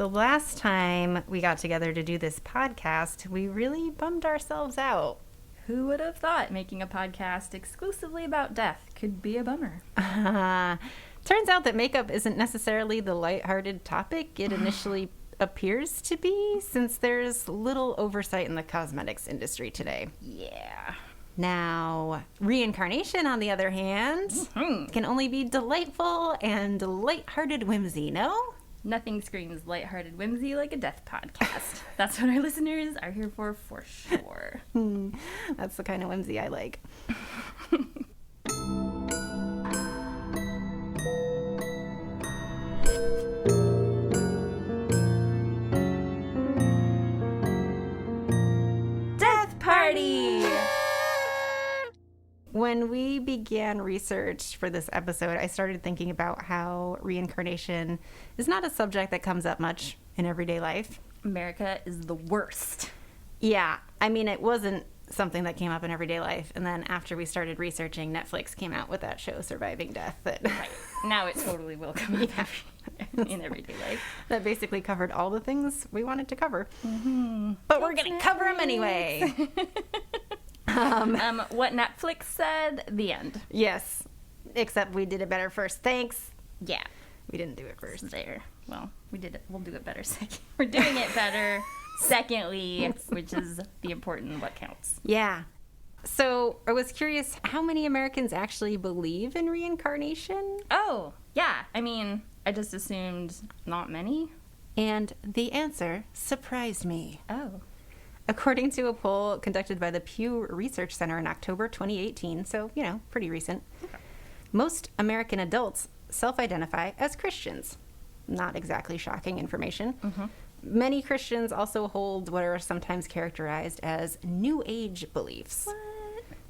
The last time we got together to do this podcast, we really bummed ourselves out. Who would have thought making a podcast exclusively about death could be a bummer? Turns out that makeup isn't necessarily the lighthearted topic it initially appears to be, since there's little oversight in the cosmetics industry today. Yeah. Now, reincarnation, on the other hand, can only be delightful and lighthearted whimsy, no? Nothing screams lighthearted whimsy like a death podcast. That's what our listeners are here for sure. That's the kind of whimsy I like. Death party! When we began research for this episode, I started thinking about how reincarnation is not a subject that comes up much in everyday life. America is the worst. Yeah, I mean, it wasn't something that came up in everyday life. And then after we started researching, Netflix came out with that show, Surviving Death. That Right. Now it totally will come up in everyday life. That basically covered all the things we wanted to cover. Mm-hmm. But we're going to cover them anyway. What Netflix said, the end. Yes, except we did it better first. Thanks. Yeah. We didn't do it first. There. Well, we did it. We'll do it better second. We're doing it better secondly, which is the important what counts. Yeah. So I was curious, how many Americans actually believe in reincarnation? Oh, yeah. I mean, I just assumed not many. And the answer surprised me. Oh. According to a poll conducted by the Pew Research Center in October 2018, so, pretty recent, most American adults self-identify as Christians. Not exactly shocking information. Mm-hmm. Many Christians also hold what are sometimes characterized as New Age beliefs. What?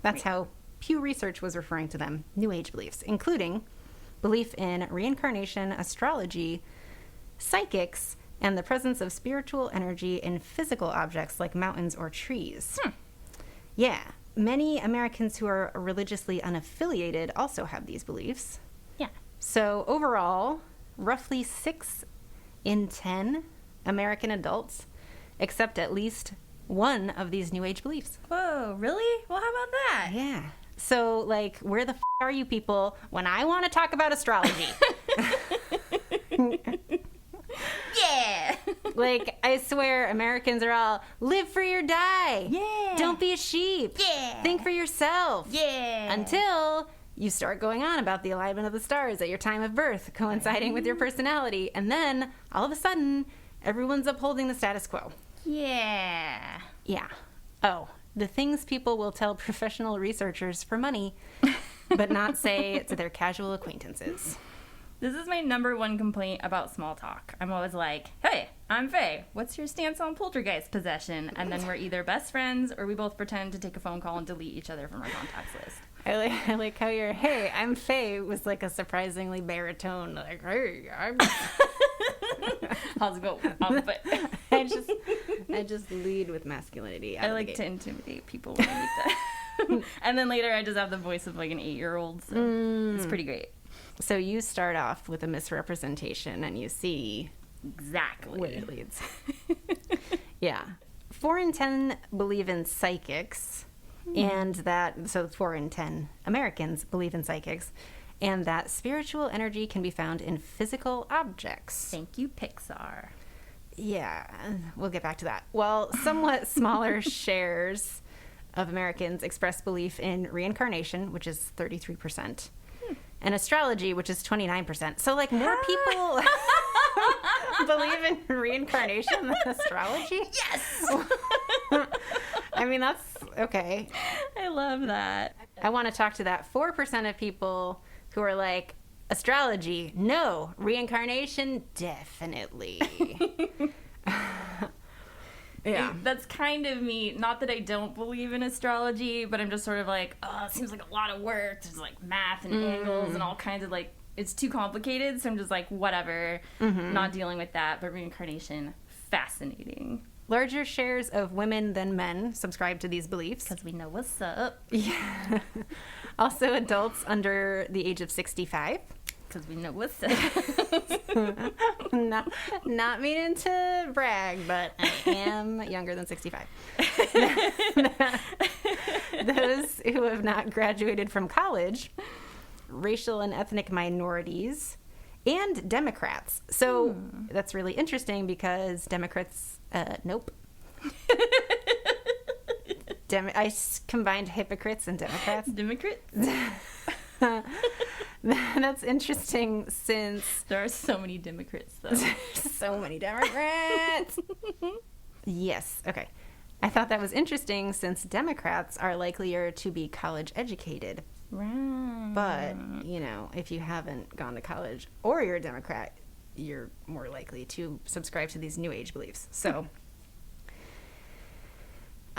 That's how Pew Research was referring to them, New Age beliefs, including belief in reincarnation, astrology, psychics, and the presence of spiritual energy in physical objects like mountains or trees. Yeah, many Americans who are religiously unaffiliated also have these beliefs. Yeah. So overall, roughly 6 in 10 American adults accept at least one of these New Age beliefs. Whoa, really? Well, how about that? Yeah. So, where the are you people when I want to talk about astrology? Yeah. I swear, Americans are all, live free or die. Yeah. Don't be a sheep. Yeah. Think for yourself. Yeah. Until you start going on about the alignment of the stars at your time of birth, coinciding with your personality. And then, all of a sudden, everyone's upholding the status quo. Yeah. Yeah. Oh, the things people will tell professional researchers for money, but not say to their casual acquaintances. This is my number one complaint about small talk. I'm always like, hey, I'm Faye. What's your stance on poltergeist possession? And then we're either best friends or we both pretend to take a phone call and delete each other from our contacts list. I like how your, hey, I'm Faye, was a surprisingly baritone. Hey, I'm... How's it go? I just lead with masculinity. I like to intimidate people when I meet them. And then later I just have the voice of an 8-year-old. So it's pretty great. So you start off with a misrepresentation and you see exactly where it leads. Yeah. 4 in 10 believe in psychics, and so 4 in 10 Americans believe in psychics, and that spiritual energy can be found in physical objects. Thank you, Pixar. Yeah, we'll get back to that. Well, somewhat smaller shares of Americans express belief in reincarnation, which is 33%. And astrology, which is 29%. So, more people believe in reincarnation than astrology? Yes! I mean, that's okay. I love that. I want to talk to that 4% of people who are like, astrology, no. Reincarnation, definitely. Yeah. That's kind of me. Not that I don't believe in astrology, but I'm just sort of like, oh, it seems like a lot of work. There's math and angles and all kinds of it's too complicated. So I'm just whatever, not dealing with that. But reincarnation, fascinating. Larger shares of women than men subscribe to these beliefs. Because we know what's up. Yeah. Also adults under the age of 65. because we know what's up. Not meaning to brag, but I am younger than 65. Those who have not graduated from college, racial and ethnic minorities, and Democrats. So that's really interesting because Democrats, nope. Combined hypocrites and Democrats. Democrats? That's interesting since... There are so many Democrats, though. So many Democrats. Yes, okay. I thought that was interesting since Democrats are likelier to be college educated. Right. But, you know, if you haven't gone to college or you're a Democrat, you're more likely to subscribe to these New Age beliefs. So...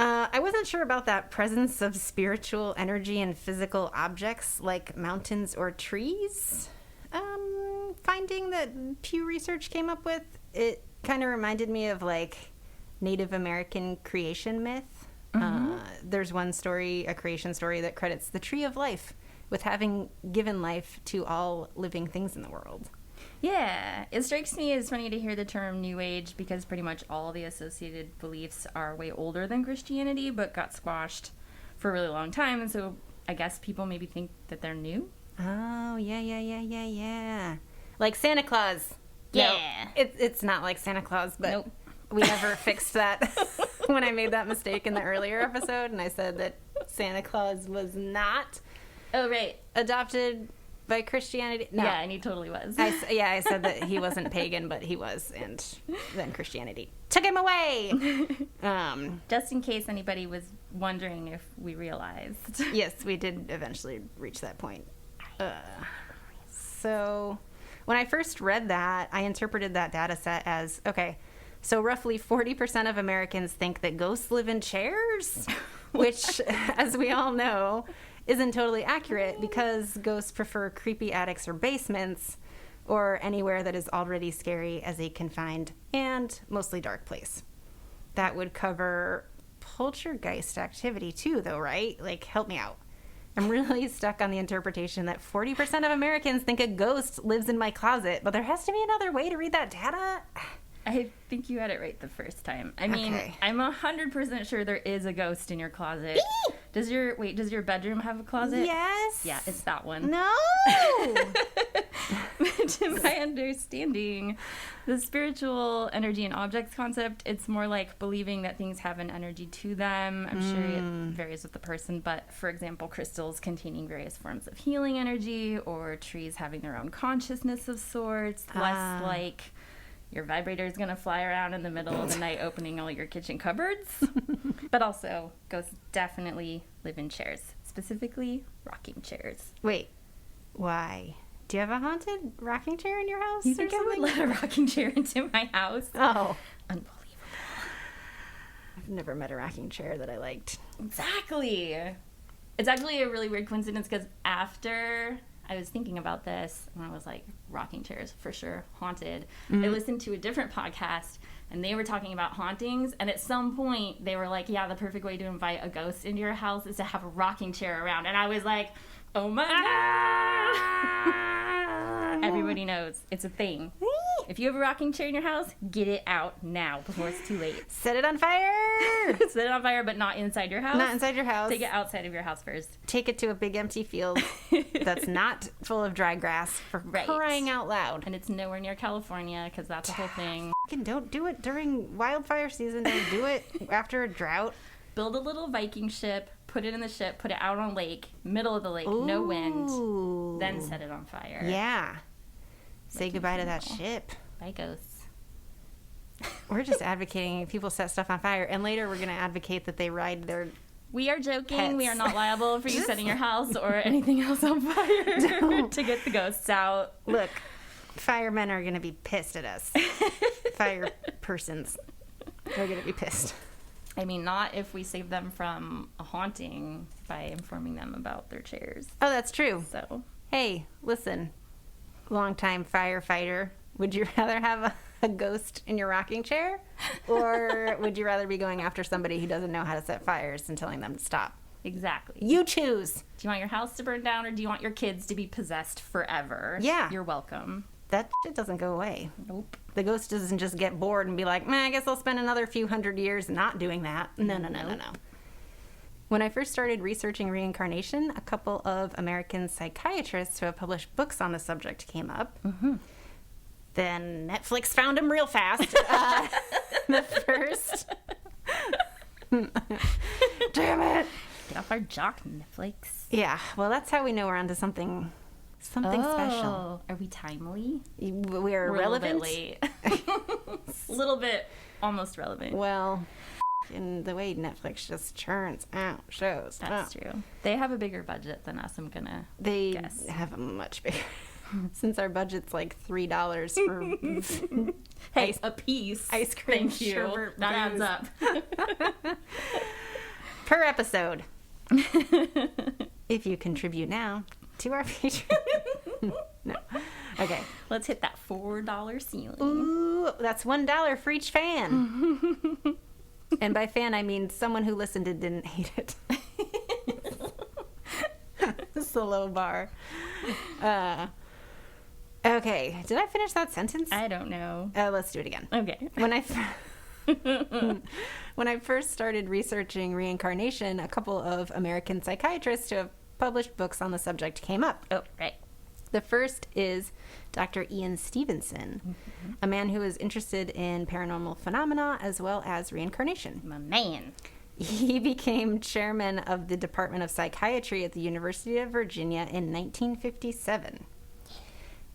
I wasn't sure about that presence of spiritual energy in physical objects like mountains or trees. Finding that Pew Research came up with, it kind of reminded me of like Native American creation myth. There's one story, a creation story, that credits the tree of life with having given life to all living things in the world. Yeah, it strikes me as funny to hear the term New Age because pretty much all the associated beliefs are way older than Christianity, but got squashed for a really long time, and so I guess people maybe think that they're new. Oh, yeah. Like Santa Claus. Yeah. No, it's not like Santa Claus, but Nope. We never fixed that when I made that mistake in the earlier episode, and I said that Santa Claus was not Oh, right. adopted by Christianity. No. Yeah, and he totally was. I said that he wasn't pagan, but he was, and then Christianity took him away. Just in case anybody was wondering if we realized. Yes, we did eventually reach that point. So when I first read that, I interpreted that data set as, okay, so roughly 40% of Americans think that ghosts live in chairs, which, as we all know, isn't totally accurate because ghosts prefer creepy attics or basements or anywhere that is already scary as a confined and mostly dark place. That would cover poltergeist activity too, though, right? Like, help me out. I'm really stuck on the interpretation that 40% of Americans think a ghost lives in my closet, but there has to be another way to read that data. I think you had it right the first time. I mean, Okay. I'm 100% sure there is a ghost in your closet. Does your bedroom have a closet? Yes. Yeah, it's that one. No. To my understanding, the spiritual energy and objects concept, it's more like believing that things have an energy to them. I'm sure it varies with the person, but for example, crystals containing various forms of healing energy or trees having their own consciousness of sorts, less like your vibrator is going to fly around in the middle of the night opening all your kitchen cupboards. But also, ghosts definitely live in chairs, specifically rocking chairs. Wait, why? Do you have a haunted rocking chair in your house? You or think I would something? let a rocking chair into my house? Oh, Unbelievable. I've never met a rocking chair that I liked. Exactly. It's actually a really weird coincidence because after I was thinking about this, and I was like, rocking chairs, for sure, haunted. I listened to a different podcast, and they were talking about hauntings, and at some point, they were like, yeah, the perfect way to invite a ghost into your house is to have a rocking chair around. And I was like, oh my God! Everybody knows. It's a thing. If you have a rocking chair in your house, get it out now before it's too late. Set it on fire! Set it on fire, but not inside your house. Not inside your house. Take it outside of your house first. Take it to a big empty field that's not full of dry grass for Right. crying out loud. And it's nowhere near California because that's a whole thing. Fucking don't do it during wildfire season. Don't do it after a drought. Build a little Viking ship, put it in the ship, put it out on lake, middle of the lake, no wind, Ooh. then set it on fire. Yeah. Say Like goodbye to that people. ship. Bye, ghosts. We're just advocating people set stuff on fire, and later we're going to advocate that they ride their... We are joking. Pets. We are not liable for you setting your house or anything else on fire to get the ghosts out. Look, firemen are going to be pissed at us. Fire persons. They're going to be pissed. I mean, not if we save them from a haunting by informing them about their chairs. Oh, that's true. So, Hey, listen, longtime firefighter, would you rather have a ghost in your rocking chair? Or would you rather be going after somebody who doesn't know how to set fires and telling them to stop? Exactly. You choose. Do you want your house to burn down or do you want your kids to be possessed forever? Yeah. You're welcome. That shit doesn't go away. Nope. The ghost doesn't just get bored and be like, I guess I'll spend another few hundred years not doing that. No. When I first started researching reincarnation, a couple of American psychiatrists who have published books on the subject came up. Mm-hmm. Then Netflix found them real fast. The first... Damn it! Get off our jock, Netflix. Yeah, well, that's how we know we're onto something special. Are we timely? We're We're relevant? A little bit late. A little bit almost relevant. Well, in the way Netflix just churns out shows. That's true. They have a bigger budget than us, I'm gonna They guess. have a much bigger... Since our budget's like $3 for... Hey, a piece. Ice cream. Thank you. sherbet, That adds booze. up. Per episode. If you contribute now to our Patreon. No. Okay. Let's hit that $4 ceiling. Ooh, that's $1 for each fan. And by fan, I mean someone who listened and didn't hate it. This is a low bar. Okay. Did I finish that sentence? I don't know. Let's do it again. Okay. When I first started researching reincarnation, a couple of American psychiatrists who have published books on the subject came up. Oh, right. The first is Dr. Ian Stevenson, a man who is interested in paranormal phenomena as well as reincarnation. My man. He became chairman of the Department of Psychiatry at the University of Virginia in 1957.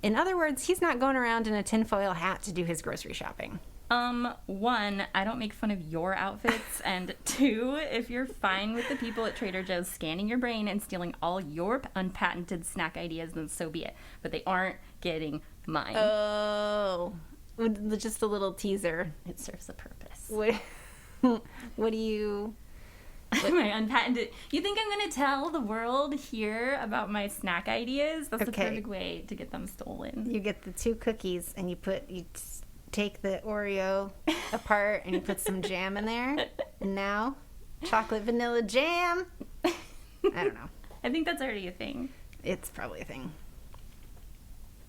In other words, he's not going around in a tinfoil hat to do his grocery shopping. One, I don't make fun of your outfits, and two, if you're fine with the people at Trader Joe's scanning your brain and stealing all your unpatented snack ideas, then so be it. But they aren't getting mine. Oh, just a little teaser. It serves a purpose. What do you... My unpatented... You think I'm going to tell the world here about my snack ideas? That's the perfect way to get them stolen. You get the 2 cookies and you take the Oreo apart and you put some jam in there. And now, chocolate vanilla jam. I don't know. I think that's already a thing. It's probably a thing.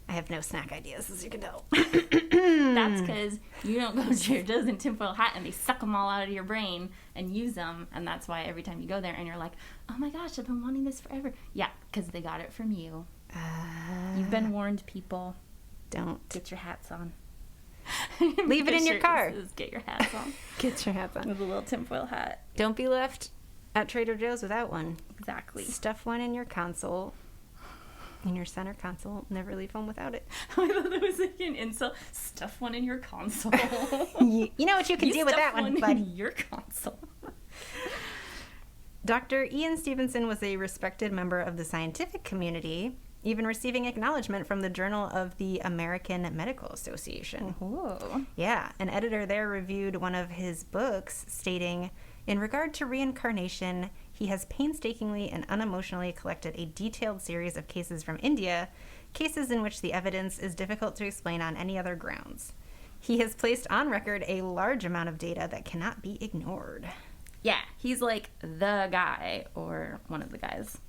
I have no snack ideas, as you can tell. That's because you don't go to your Joe's in tinfoil hat and they suck them all out of your brain and use them. And that's why every time you go there and you're like, oh my gosh, I've been wanting this forever. Yeah, because they got it from you. You've been warned, people. Don't. Get your hats on. Leave it in your car. Get your hats on. Get your hats on. With a little tinfoil hat. Don't be left at Trader Joe's without one. Exactly. Stuff one in your console. In your center console. Never leave home without it. I thought that was like an insult. Stuff one in your console. You know what you can do with that one, bud. In your console. Dr. Ian Stevenson was a respected member of the scientific community, even receiving acknowledgement from the Journal of the American Medical Association. Oh. Yeah, an editor there reviewed one of his books, stating, in regard to reincarnation, he has painstakingly and unemotionally collected a detailed series of cases from India, cases in which the evidence is difficult to explain on any other grounds. He has placed on record a large amount of data that cannot be ignored. Yeah, he's like the guy, or one of the guys.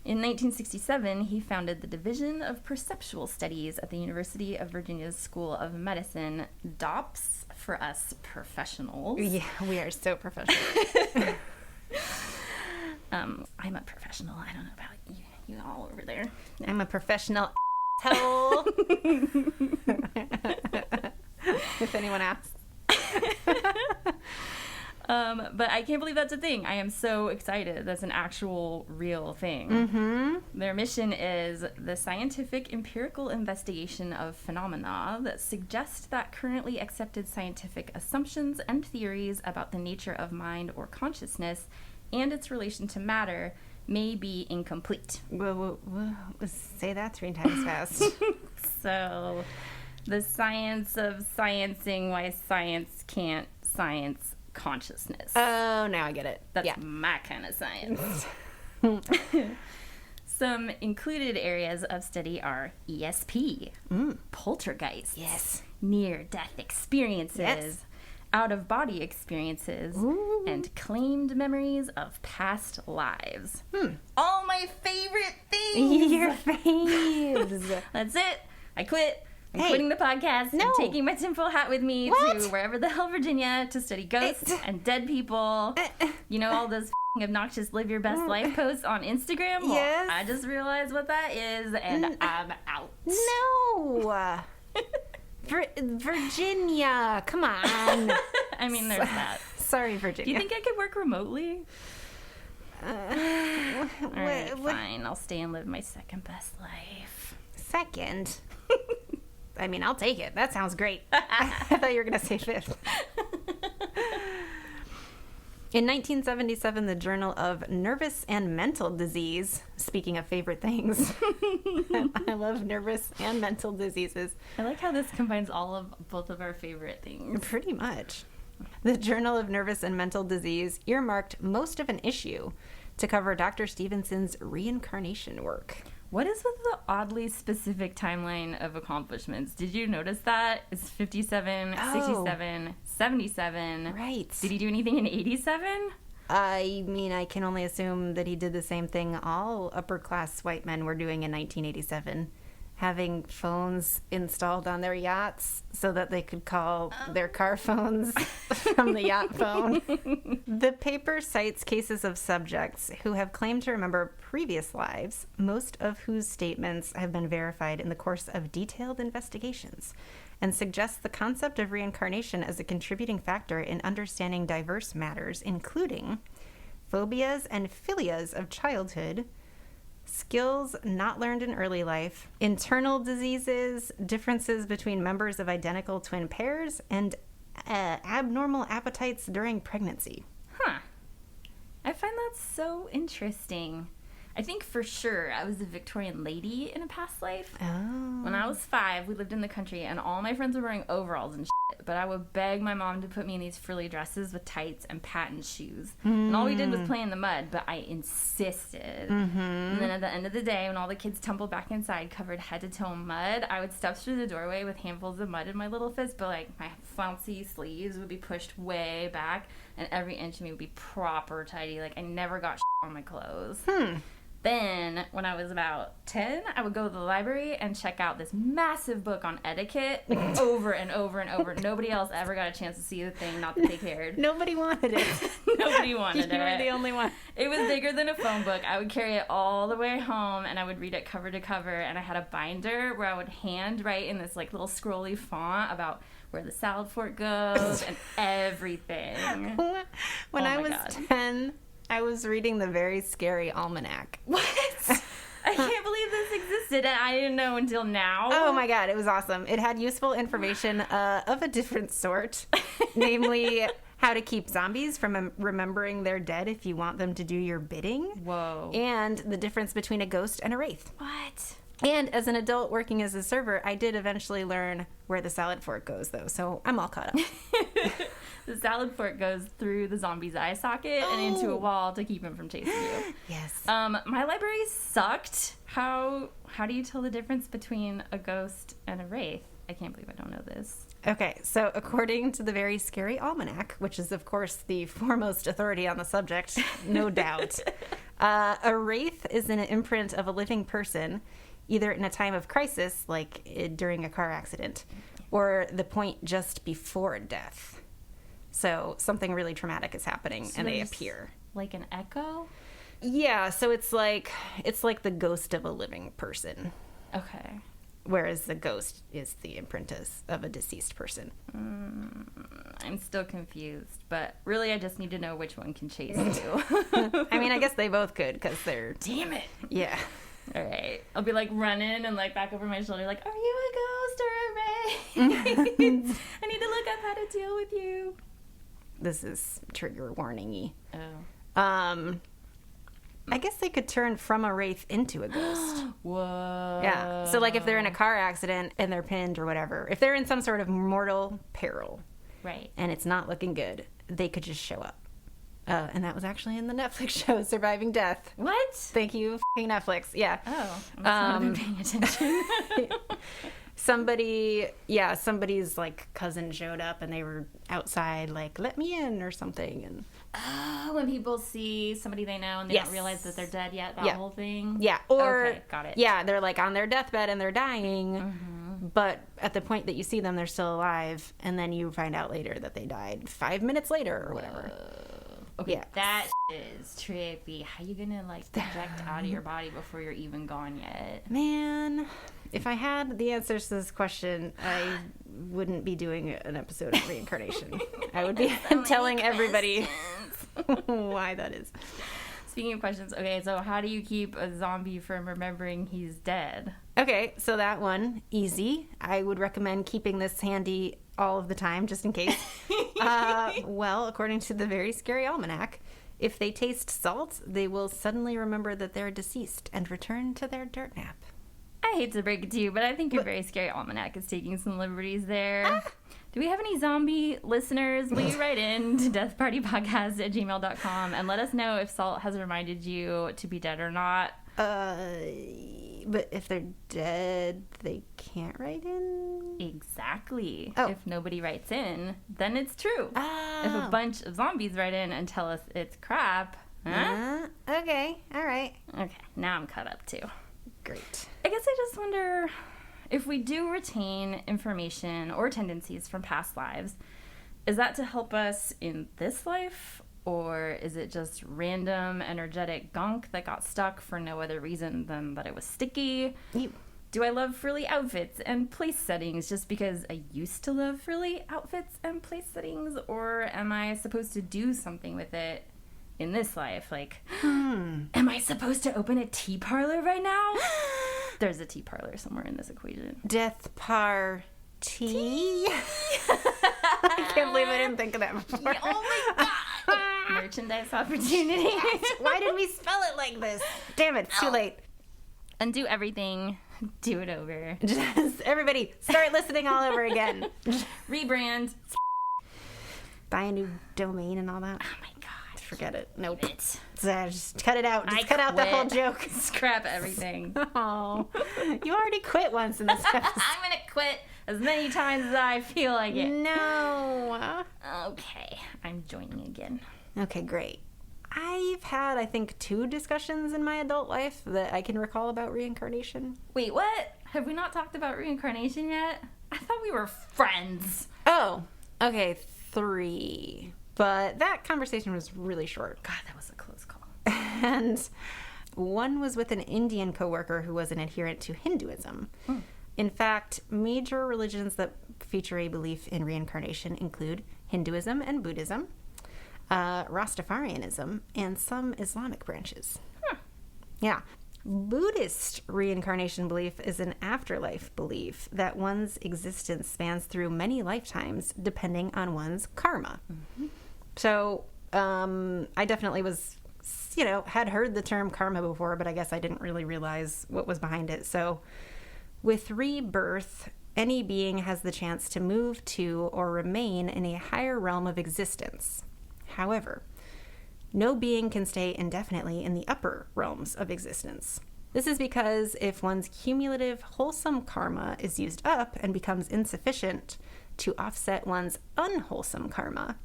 In 1967, he founded the Division of Perceptual Studies at the University of Virginia's School of Medicine, DOPS for us professionals. Yeah, we are so professional. I'm a professional. I don't know about you all over there. I'm a professional asshole. If anyone asks. But I can't believe that's a thing. I am so excited. That's an actual real thing. Mm-hmm. Their mission is the scientific empirical investigation of phenomena that suggest that currently accepted scientific assumptions and theories about the nature of mind or consciousness and its relation to matter may be incomplete. Whoa. Say that 3 times fast. So, the science of sciencing why science can't science consciousness. Oh, now I get it. That's my kind of science. Some included areas of study are ESP, poltergeists, Yes. near-death experiences, Yes. out-of-body experiences, Ooh. and claimed memories of past lives. All my favorite things! Your faves. That's it. I quit. I'm Hey. quitting the podcast. No. I'm taking my tinfoil hat with me What? to wherever the hell, Virginia, to study ghosts and dead people. You know, all those f***ing obnoxious live your best life posts on Instagram? Well, Yes. I just realized what that is, and I'm out. No. Virginia, come on. I mean, there's that. Sorry, Do Virginia. you think I could work remotely? All right, what- fine. I'll stay and live my second best life. Second? I mean, I'll take it. That sounds great. I thought you were going to say fifth. In 1977, the Journal of Nervous and Mental Disease, speaking of favorite things, I love nervous and mental diseases. I like how this combines both of our favorite things. Pretty much. The Journal of Nervous and Mental Disease earmarked most of an issue to cover Dr. Stevenson's reincarnation work. What is with the oddly specific timeline of accomplishments? Did you notice that? It's 57, Oh. 67, 77. Right. Did he do anything in 87? I mean, I can only assume that he did the same thing all upper-class white men were doing in 1987. Having phones installed on their yachts so that they could call their car phones from the yacht phone. The paper cites cases of subjects who have claimed to remember previous lives, most of whose statements have been verified in the course of detailed investigations, and suggests the concept of reincarnation as a contributing factor in understanding diverse matters, including phobias and philias of childhood, skills not learned in early life, internal diseases, differences between members of identical twin pairs, and abnormal appetites during pregnancy. Huh. I find that so interesting. I think for sure I was a Victorian lady in a past life. Oh. When I was 5, we lived in the country, and all my friends were wearing overalls and shit, but I would beg my mom to put me in these frilly dresses with tights and patent shoes. And all we did was play in the mud, but I insisted. And then at the end of the day, when all the kids tumbled back inside, covered head to toe in mud, I would step through the doorway with handfuls of mud in my little fist, but like my flouncy sleeves would be pushed way back, and every inch of me would be proper tidy. Like I never got shit on my clothes. Then, when I was about 10, I would go to the library and check out this massive book on etiquette over and over and over. Nobody else ever got a chance to see the thing, not that they cared. Nobody wanted it. Nobody wanted You were it. the only one. It was bigger than a phone book. I would carry it all the way home, and I would read it cover to cover. And I had a binder where I would hand write in this like little scrolly font about where the salad fork goes and everything. When Oh I my was God. 10, I was reading the Very Scary Almanac. What? I can't believe this existed, and I didn't know until now. Oh my God, it was awesome. It had useful information of a different sort, namely how to keep zombies from remembering their dead if you want them to do your bidding, Whoa. and the difference between a ghost and a wraith. What? And as an adult working as a server, I did eventually learn where the salad fork goes, though, so I'm all caught up. The salad fork goes through the zombie's eye socket and into a wall to keep him from chasing you. Yes. My library sucked. How do you tell the difference between a ghost and a wraith? I can't believe I don't know this. Okay, so according to the Very Scary Almanac, which is, of course, the foremost authority on the subject, no doubt, a wraith is an imprint of a living person, either in a time of crisis, like during a car accident, or the point just before death. So something really traumatic is happening, and they there's appear. Like an echo? Yeah, so it's like the ghost of a living person, Okay. whereas the ghost is the imprint of a deceased person. I'm still confused, but really I just need to know which one can chase you. I mean, I guess they both could, because they're... Damn it. Yeah. All right. I'll be like running and like back over my shoulder like, are you a ghost or a wraith? I need to look up how to deal with you. This is trigger warning-y. Oh. I guess they could turn from a wraith into a ghost. Whoa. Yeah. So, like, if they're in a car accident and they're pinned or whatever, if they're in some sort of mortal peril Right. and it's not looking good, they could just show up. And that was actually in the Netflix show Surviving Death. What? Thank you, f***ing Netflix. Yeah. Oh. I must not have been paying attention. somebody's like cousin showed up and they were outside like, let me in or something. And when people see somebody they know and they don't realize that they're dead yet, that whole thing. Yeah. Or okay, got it. Yeah, they're like on their deathbed and they're dying, but at the point that you see them, they're still alive, and then you find out later that they died 5 minutes later or whatever. Okay, yeah. That is trippy. How you gonna like project out of your body before you're even gone yet? Man, if I had the answers to this question, I wouldn't be doing an episode of reincarnation. I would be telling everybody why that is. Speaking of questions, okay, so how do you keep a zombie from remembering he's dead? Okay, so that one, easy. I would recommend keeping this handy all of the time, just in case. Well, according to the Very Scary Almanac, if they taste salt, they will suddenly remember that they're deceased and return to their dirt nap. I hate to break it to you, but I think your Very Scary Almanac is taking some liberties there. Do we have any zombie listeners? Will you write in to deathpartypodcast@gmail.com and let us know if salt has reminded you to be dead or not? But if they're dead, they can't write in? Exactly. Oh. If nobody writes in, then it's true. Oh. If a bunch of zombies write in and tell us it's crap, okay, all right. Okay, now I'm caught up too. Great. I guess I just wonder if we do retain information or tendencies from past lives, is that to help us in this life? Or is it just random energetic gunk that got stuck for no other reason than that it was sticky? Do I love frilly outfits and place settings just because I used to love frilly outfits and place settings? Or am I supposed to do something with it in this life? Like, am I supposed to open a tea parlor right now? There's a tea parlor somewhere in this equation. Death party. I can't believe I didn't think of that before. Oh my god! Merchandise opportunity. Why did we spell it like this? Damn it, it's too late. Undo everything. Do it over. Just everybody start listening all over again. Rebrand. Buy a new domain and all that. Oh my god. Forget it. Nope. It. Just cut it out. Just cut out the whole joke. Scrap everything. Oh, you already quit once in this episode. I'm gonna quit as many times as I feel like it. No. Okay, I'm joining again. Okay, great. I've had, I think, 2 discussions in my adult life that I can recall about reincarnation. Wait, what? Have we not talked about reincarnation yet? I thought we were friends. Oh, okay, 3. But that conversation was really short. God, that was a close call. And one was with an Indian coworker who was an adherent to Hinduism. In fact, major religions that feature a belief in reincarnation include Hinduism and Buddhism, Rastafarianism, and some Islamic branches. Yeah. Buddhist reincarnation belief is an afterlife belief that one's existence spans through many lifetimes depending on one's karma. So I definitely was, had heard the term karma before, but I guess I didn't really realize what was behind it. So with rebirth, any being has the chance to move to or remain in a higher realm of existence. However, no being can stay indefinitely in the upper realms of existence. This is because if one's cumulative wholesome karma is used up and becomes insufficient to offset one's unwholesome karma,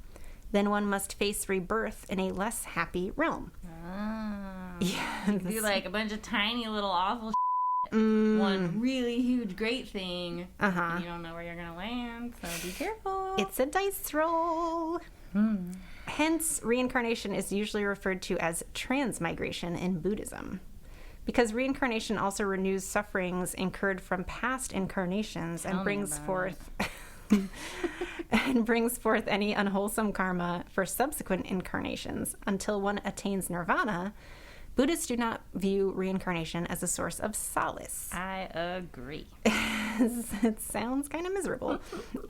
then one must face rebirth in a less happy realm. Yeah, do like a bunch of tiny little awful one really huge great thing. And you don't know where you're gonna land, so be careful. It's a dice roll. Hence, reincarnation is usually referred to as transmigration in Buddhism, because reincarnation also renews sufferings incurred from past incarnations and brings forth any unwholesome karma for subsequent incarnations until one attains nirvana. Buddhists do not view reincarnation as a source of solace. I agree. It sounds kind of miserable.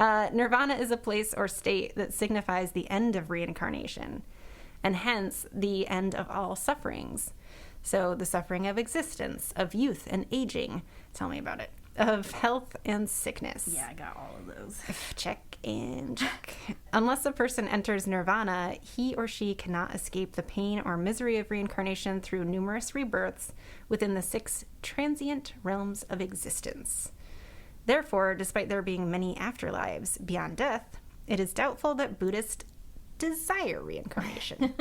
Nirvana is a place or state that signifies the end of reincarnation, and hence the end of all sufferings. So the suffering of existence, of youth and aging. Tell me about it. Of health and sickness. Yeah, I got all of those. Check and check. Unless a person enters nirvana, he or she cannot escape the pain or misery of reincarnation through numerous rebirths within the 6 transient realms of existence. Therefore, despite there being many afterlives beyond death, it is doubtful that Buddhists desire reincarnation.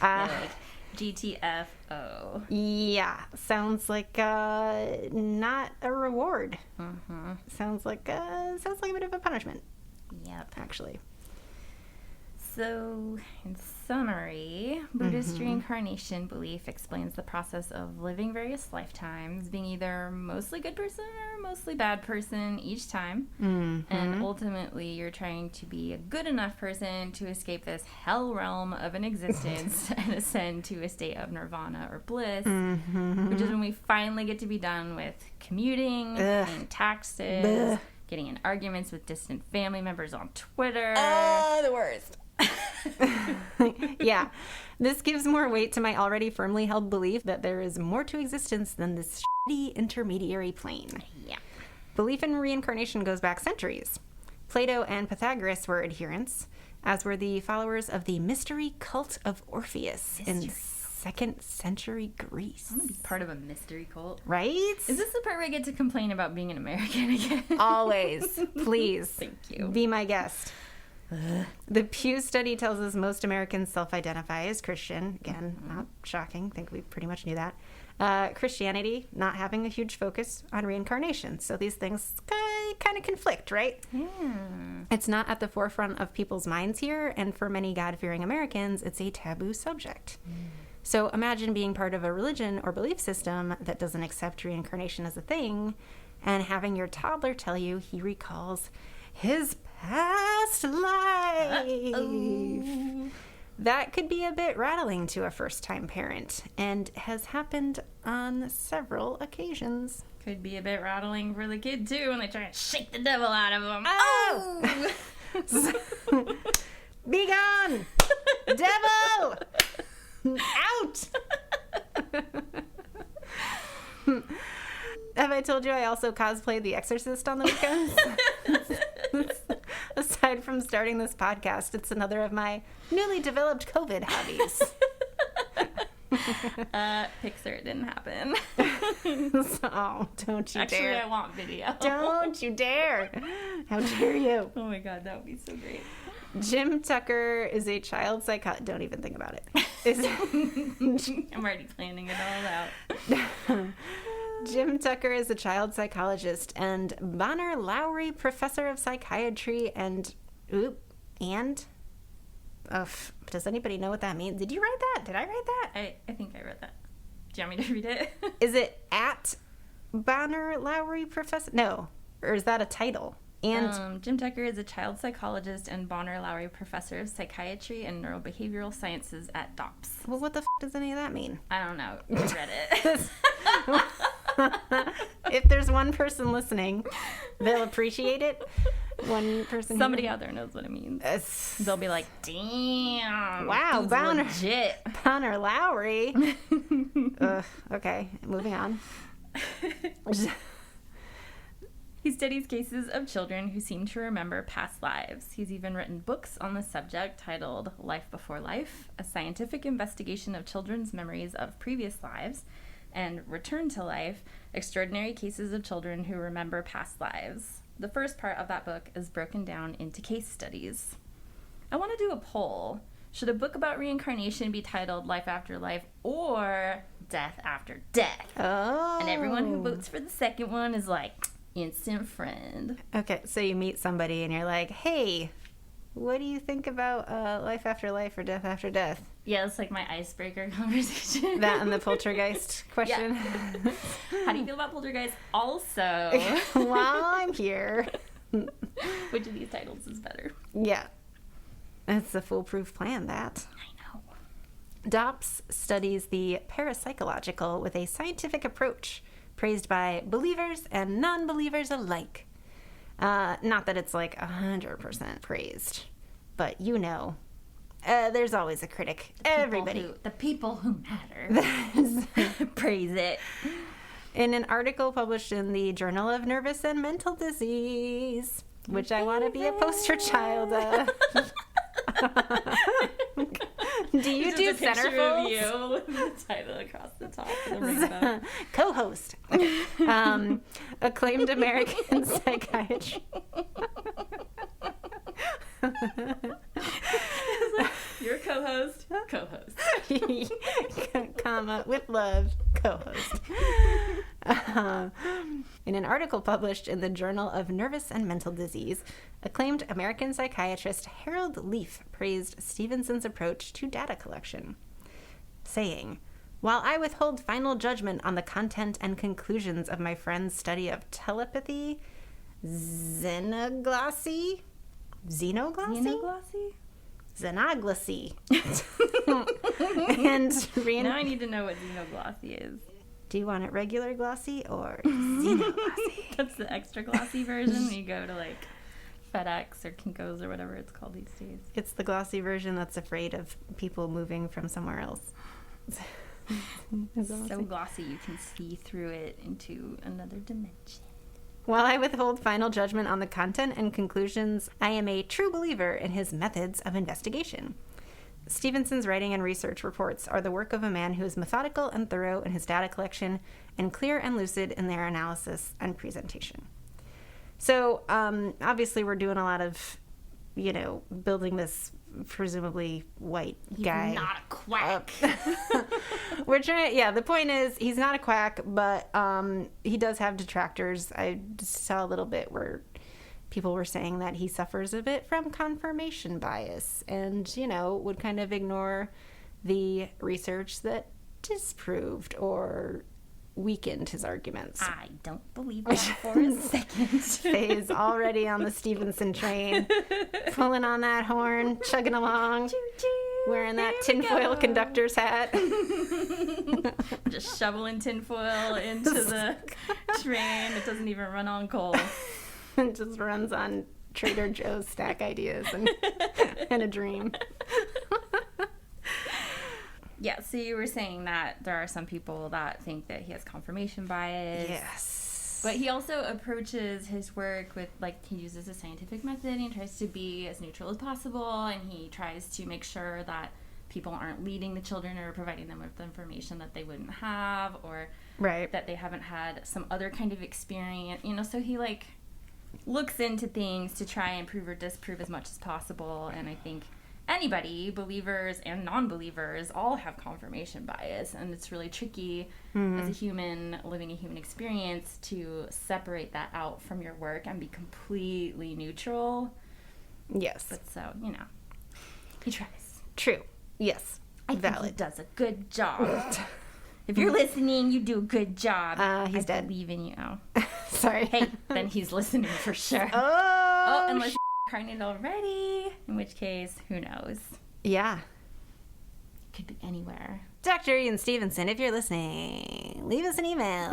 Like GTFO. Yeah, sounds like not a reward. Mm-hmm. Sounds like a bit of a punishment, Yep. actually. So, in summary, Buddhist reincarnation belief explains the process of living various lifetimes, being either mostly good person or mostly bad person each time. And ultimately, you're trying to be a good enough person to escape this hell realm of an existence and ascend to a state of nirvana or bliss, which is when we finally get to be done with commuting, paying taxes, getting in arguments with distant family members on Twitter. The worst. Yeah, this gives more weight to my already firmly held belief that there is more to existence than this shitty intermediary plane. Yeah. Belief in reincarnation goes back centuries. Plato and Pythagoras were adherents, as were the followers of the mystery cult of Orpheus in 2nd century Greece. I want to be part of a mystery cult. Right? Is this the part where I get to complain about being an American again? Always. Please. Thank you. Be my guest. The Pew study tells us most Americans self-identify as Christian. Again, not shocking. I think we pretty much knew that. Christianity not having a huge focus on reincarnation. So these things kind of conflict, right? Yeah. It's not at the forefront of people's minds here, and for many God-fearing Americans, it's a taboo subject. So imagine being part of a religion or belief system that doesn't accept reincarnation as a thing, and having your toddler tell you he recalls his past life. Uh-oh. That could be a bit rattling to a first-time parent, and has happened on several occasions. Could be a bit rattling for the kid, too, when they try and shake the devil out of them. Oh! Be gone! Devil! Out! Have I told you I also cosplay The Exorcist on the weekends? Aside from starting this podcast, it's another of my newly developed COVID hobbies. Pixar, it didn't happen. Oh, don't you Actually, dare. I want video. Don't you dare. How dare you. Oh my god, that would be so great. Jim Tucker is a child psychologist. Don't even think about it. I'm already planning it all out. Jim Tucker is a child psychologist and Bonner Lowry professor of psychiatry and does anybody know what that means? Did you write that? Did I write that? I think I wrote that. Do you want me to read it? Is it at Bonner Lowry professor? No. Or is that a title? And Jim Tucker is a child psychologist and Bonner Lowry professor of psychiatry and neurobehavioral sciences at DOPS. well, what the does any of that mean? I don't know. I read it. If there's one person listening, they'll appreciate it. One person. Somebody out there knows what it means. They'll be like, damn. Wow, dude's Bonner. legit. Bonner Lowry. Okay, moving on. He studies cases of children who seem to remember past lives. He's even written books on the subject titled Life Before Life, a scientific investigation of children's memories of previous lives, and Return to Life, extraordinary cases of children who remember past lives. The first part of that book is broken down into case studies. I want to do a poll. Should a book about reincarnation be titled Life After Life or Death After Death? Oh. And everyone who votes for the second one is like, instant friend. Okay, so you meet somebody and you're like, hey, what do you think about life after life or death after death? Yeah, it's like my icebreaker conversation. That and the poltergeist question. Yeah. How do you feel about poltergeist? Also, while I'm here. Which of these titles is better? Yeah. That's a foolproof plan, that. I know. DOPS studies the parapsychological with a scientific approach, praised by believers and non-believers alike. Not that it's like 100% praised, but you know, there's always a critic. The people who matter. Praise it. In an article published in the Journal of Nervous and Mental Disease, which I want to be a poster child of. Do you do centerfolds? You with the title across the top of the rainbow. Co-host. acclaimed American psychiatrist. Your co-host, co-host. Comma, with love, co-host. In an article published in the Journal of Nervous and Mental Disease, acclaimed American psychiatrist Harold Leaf praised Stevenson's approach to data collection, saying, "While I withhold final judgment on the content and conclusions of my friend's study of telepathy, xenoglossy, and Now I need to know what xenoglossy is. Do you want it regular glossy or xenoglossy? That's the extra glossy version. You go to like FedEx or Kinko's or whatever it's called these days. It's the glossy version that's afraid of people moving from somewhere else. So glossy you can see through it into another dimension. While I withhold final judgment on the content and conclusions, I am a true believer in his methods of investigation. Stevenson's writing and research reports are the work of a man who is methodical and thorough in his data collection and clear and lucid in their analysis and presentation. So, obviously we're doing a lot of, building this presumably white guy. He's not a quack. We're trying. Yeah, the point is he's not a quack, but he does have detractors. I saw a little bit where people were saying that he suffers a bit from confirmation bias, and would kind of ignore the research that disproved or weakened his arguments. I don't believe that for a second. Faye's already on the Stevenson train, pulling on that horn, chugging along, wearing that tinfoil conductor's hat. Just shoveling tinfoil into the train. It doesn't even run on coal. It just runs on Trader Joe's stack ideas and a dream. Yeah, so you were saying that there are some people that think that he has confirmation bias. Yes. But he also approaches his work with, he uses a scientific method and he tries to be as neutral as possible, and he tries to make sure that people aren't leading the children or providing them with information that they wouldn't have, or that they haven't had some other kind of experience. So he, looks into things to try and prove or disprove as much as possible, and I think anybody, believers and non-believers, all have confirmation bias, and it's really tricky as a human living a human experience to separate that out from your work and be completely neutral. Yes. But so, he tries. True. Yes. I think he does a good job. If you're listening, you do a good job. He's dead. I believe in you. Sorry. Hey, then he's listening for sure. Unless Reincarnate already, in which case, who knows? Yeah. Could be anywhere. Dr. Ian Stevenson, if you're listening, leave us an email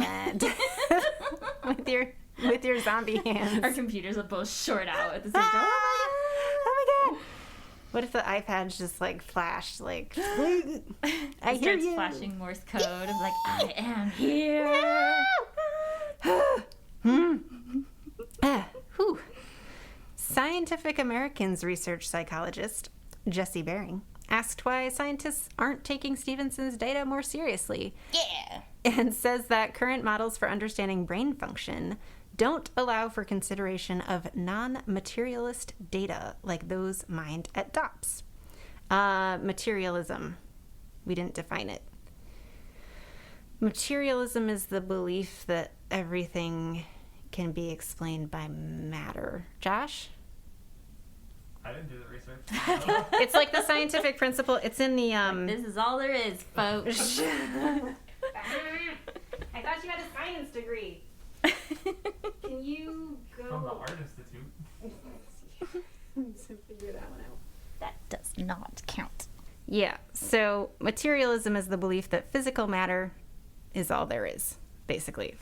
with your zombie hands. Our computers will both short out at the same time. Oh my god! What if the iPads just flash I hear you. Flashing Morse code of I am here. Whew. Scientific American's research psychologist, Jesse Baring, asked why scientists aren't taking Stevenson's data more seriously. Yeah. And says that current models for understanding brain function don't allow for consideration of non-materialist data like those mined at DOPS. Materialism. We didn't define it. Materialism is the belief that everything can be explained by matter. Josh? I didn't do the research. It's like the scientific principle. It's in the This is all there is, folks. I thought you had a science degree. Can you go From the Art Institute. figure that one out? That does not count. Yeah. So materialism is the belief that physical matter is all there is, basically.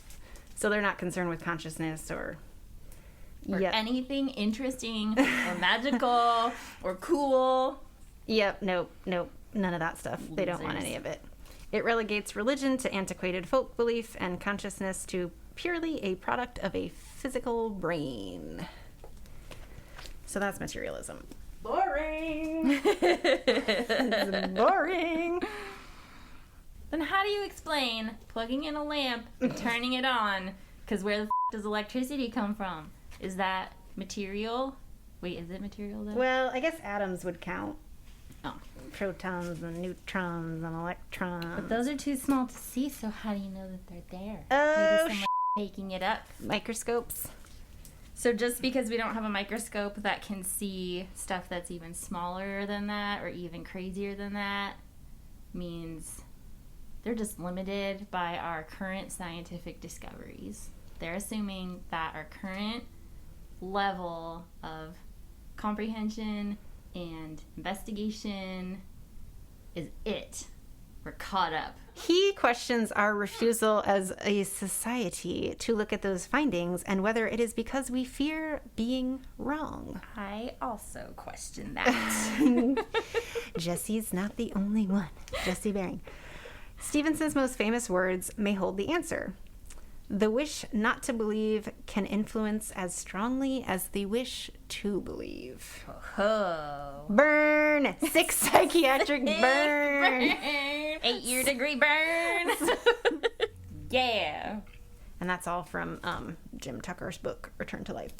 So they're not concerned with consciousness or anything interesting or magical or cool. Yep, nope, none of that stuff. Losers. They don't want any of it. It relegates religion to antiquated folk belief and consciousness to purely a product of a physical brain. So that's materialism. Boring! Boring! Then how do you explain plugging in a lamp and turning it on? Because where the does electricity come from? Is that material? Wait, is it material though? Well, I guess atoms would count. Oh. Protons and neutrons and electrons. But those are too small to see, so how do you know that they're there? Oh, Maybe someone's taking it up. Microscopes. So just because we don't have a microscope that can see stuff that's even smaller than that or even crazier than that means they're just limited by our current scientific discoveries. They're assuming that our current level of comprehension and investigation is it. We're caught up. He questions our refusal as a society to look at those findings and whether it is because we fear being wrong. I also question that. Jesse's not the only one. Jesse Bering. Stevenson's most famous words may hold the answer. The wish not to believe can influence as strongly as the wish to believe. Oh. Burn! 6 psychiatric burn! 8-year degree burns! Yeah. And that's all from Jim Tucker's book, Return to Life.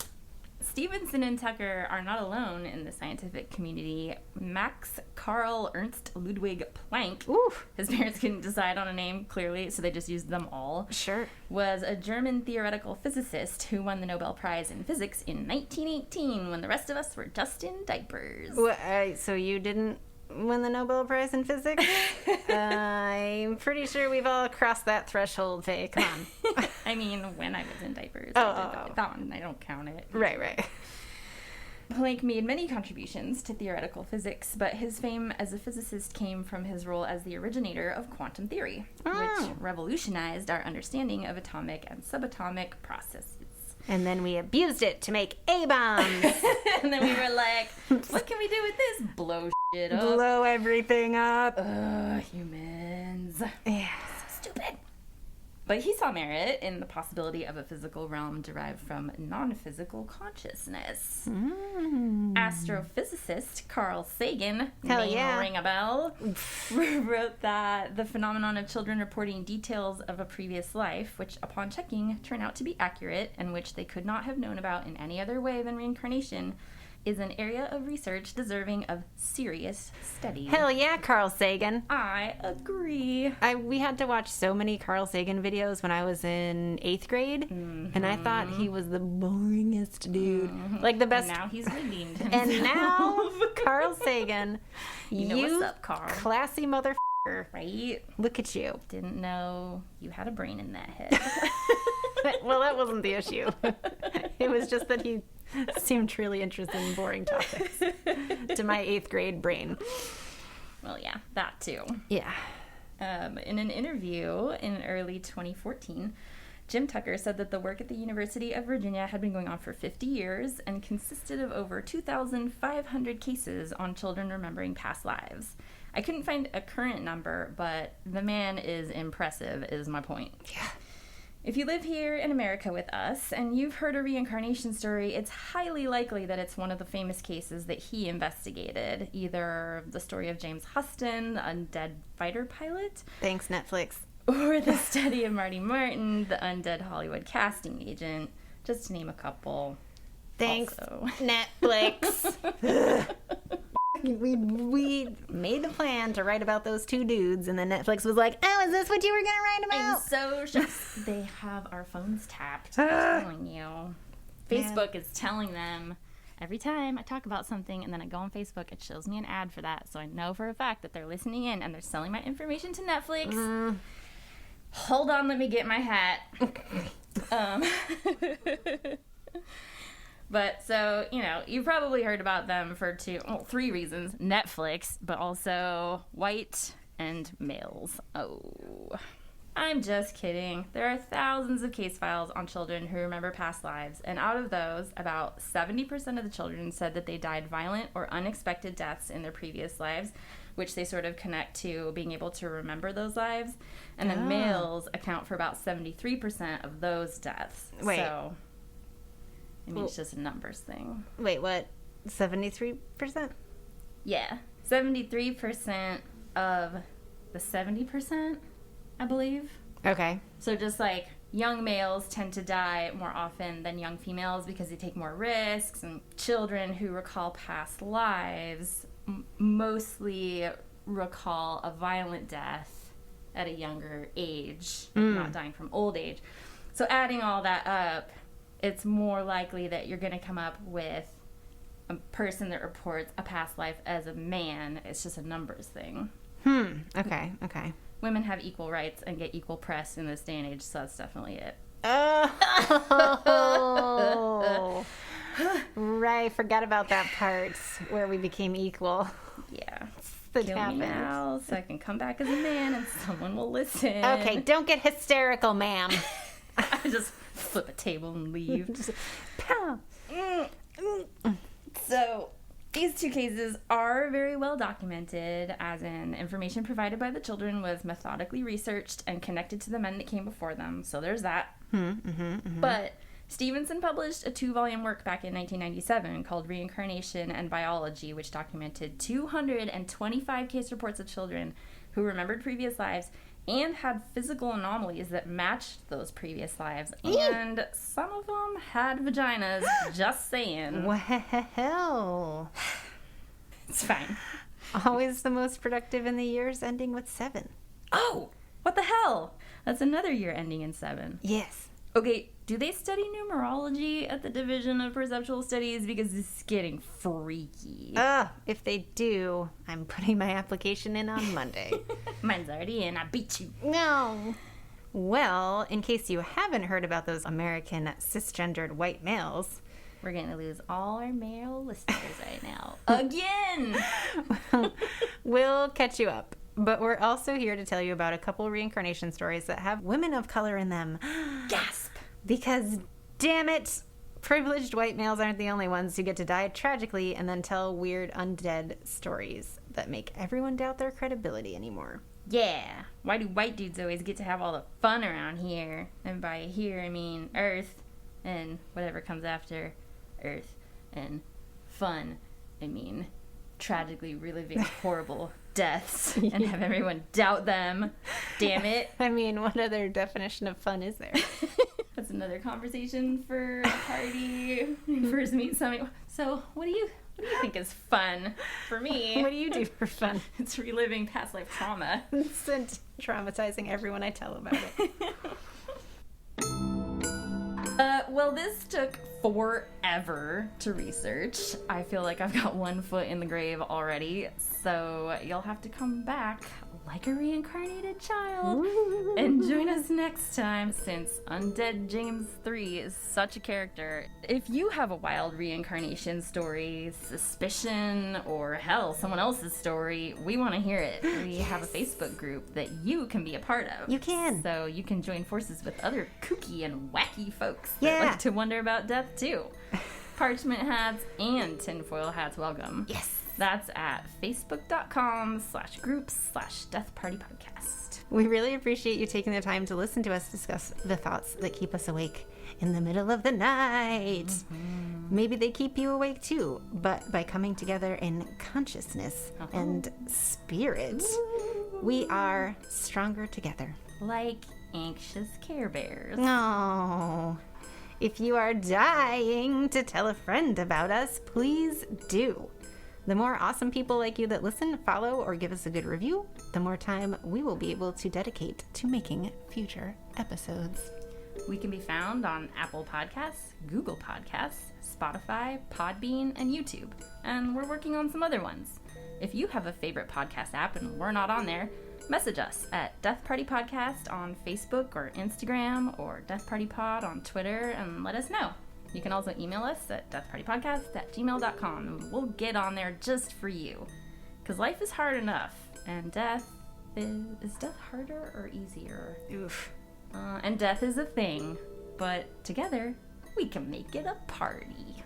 Stevenson and Tucker are not alone in the scientific community. Max Carl Ernst Ludwig Planck, Oof. his parents couldn't decide on a name clearly, so they just used them all, Sure. was a German theoretical physicist who won the Nobel Prize in Physics in 1918 when the rest of us were just in diapers. So you didn't win the Nobel Prize in Physics? I'm pretty sure we've all crossed that threshold, Faye. Come on. I mean, when I was in diapers. Oh, I did that one. I don't count it. Right. Planck made many contributions to theoretical physics, but his fame as a physicist came from his role as the originator of quantum theory, which revolutionized our understanding of atomic and subatomic processes. And then we abused it to make A-bombs. And then we were like, what can we do with this? Blow shit up. Blow everything up. Humans. Yeah. So stupid. But he saw merit in the possibility of a physical realm derived from non-physical consciousness. Astrophysicist Carl Sagan, Hell name yeah. ring a bell, wrote that the phenomenon of children reporting details of a previous life, which upon checking turn out to be accurate and which they could not have known about in any other way than reincarnation, is an area of research deserving of serious study. Hell yeah, Carl Sagan. I agree. We had to watch so many Carl Sagan videos when I was in 8th grade, and I thought he was the boringest dude. Like the best. And now he's redeemed himself. And now, Carl Sagan, You know what's up, Carl. classy motherfucker. Right? Look at you. Didn't know you had a brain in that head. Well, that wasn't the issue. It was just that he seemed really interested in boring topics to my 8th grade brain. Well, yeah, that too. Yeah. In an interview in early 2014, Jim Tucker said that the work at the University of Virginia had been going on for 50 years and consisted of over 2,500 cases on children remembering past lives. I couldn't find a current number, but the man is impressive, is my point. Yeah. If you live here in America with us and you've heard a reincarnation story, it's highly likely that it's one of the famous cases that he investigated. Either the story of James Huston, the undead fighter pilot, Thanks, Netflix. or the study of Marty Martin, the undead Hollywood casting agent, just to name a couple. Thanks, Also. Netflix. We made the plan to write about those two dudes, and then Netflix was like, "Oh, is this what you were gonna write I'm about?" so shocked. They have our phones tapped. I'm telling you. Facebook is telling them every time I talk about something and then I go on Facebook, it shows me an ad for that. So I know for a fact that they're listening in and they're selling my information to Netflix. Hold on, let me get my hat. But so, you've probably heard about them for 3 reasons. Netflix, but also white and males. Oh. I'm just kidding. There are thousands of case files on children who remember past lives, and out of those, about 70% of the children said that they died violent or unexpected deaths in their previous lives, which they sort of connect to being able to remember those lives. And then males account for about 73% of those deaths. Wait. So, it's just a numbers thing. Wait, what? 73%? Yeah. 73% of the 70%, I believe. Okay. So just like young males tend to die more often than young females because they take more risks, and children who recall past lives mostly recall a violent death at a younger age, not dying from old age. So adding all that up, it's more likely that you're going to come up with a person that reports a past life as a man. It's just a numbers thing. Okay. Women have equal rights and get equal press in this day and age, so that's definitely it. Oh. Right, forgot about that part where we became equal. Yeah. That Kill happened. me now so I can come back as a man and someone will listen. Okay, don't get hysterical, ma'am. I just flip a table and leave. Just, pow. So, these two cases are very well documented, as in information provided by the children was methodically researched and connected to the men that came before them. So there's that. But Stevenson published a 2-volume work back in 1997 called Reincarnation and Biology, which documented 225 case reports of children who remembered previous lives and had physical anomalies that matched those previous lives. And some of them had vaginas, just saying. Well, It's fine. always the most productive in the years ending with 7. Oh, what the hell? That's another year ending in 7. Yes. Okay, do they study numerology at the Division of Perceptual Studies? Because this is getting freaky. If they do, I'm putting my application in on Monday. Mine's already in. I beat you. No. Well, in case you haven't heard about those American cisgendered white males, We're going to lose all our male listeners right now. Again! we'll catch you up. But we're also here to tell you about a couple reincarnation stories that have women of color in them. Gasp! Because, damn it, privileged white males aren't the only ones who get to die tragically and then tell weird undead stories that make everyone doubt their credibility anymore. Yeah. Why do white dudes always get to have all the fun around here? And by here, I mean Earth and whatever comes after Earth. And fun, I mean tragically reliving horrible deaths and have everyone doubt them. Damn it. I mean, what other definition of fun is there? That's another conversation for a party. When you first meet somebody. So, what do you think is fun? For me, What do you do for fun? it's reliving past life trauma. It's traumatizing everyone I tell about it. Well, this took forever to research. I feel like I've got one foot in the grave already, so you'll have to come back like a reincarnated child and join us next time, since Undead James 3 is such a character. If you have a wild reincarnation story, suspicion, or hell, someone else's story, we want to hear it. We have a Facebook group that you can be a part of. You can. So you can join forces with other kooky and wacky folks Yeah. that like to wonder about death too. Parchment hats and tinfoil hats welcome. Yes. That's at facebook.com/groups/deathpartypodcast. We really appreciate you taking the time to listen to us discuss the thoughts that keep us awake in the middle of the night. Maybe they keep you awake too, but by coming together in consciousness and spirit, we are stronger together. Like anxious Care Bears. No. If you are dying to tell a friend about us, please do. The more awesome people like you that listen, follow, or give us a good review, the more time we will be able to dedicate to making future episodes. We can be found on Apple Podcasts, Google Podcasts, Spotify, Podbean, and YouTube. And we're working on some other ones. If you have a favorite podcast app and we're not on there, message us at Death Party Podcast on Facebook or Instagram, or Death Party Pod on Twitter, and let us know. You can also email us at deathpartypodcast@gmail.com, and we'll get on there just for you. Because life is hard enough, and death is death harder or easier? Oof. And death is a thing, but together we can make it a party.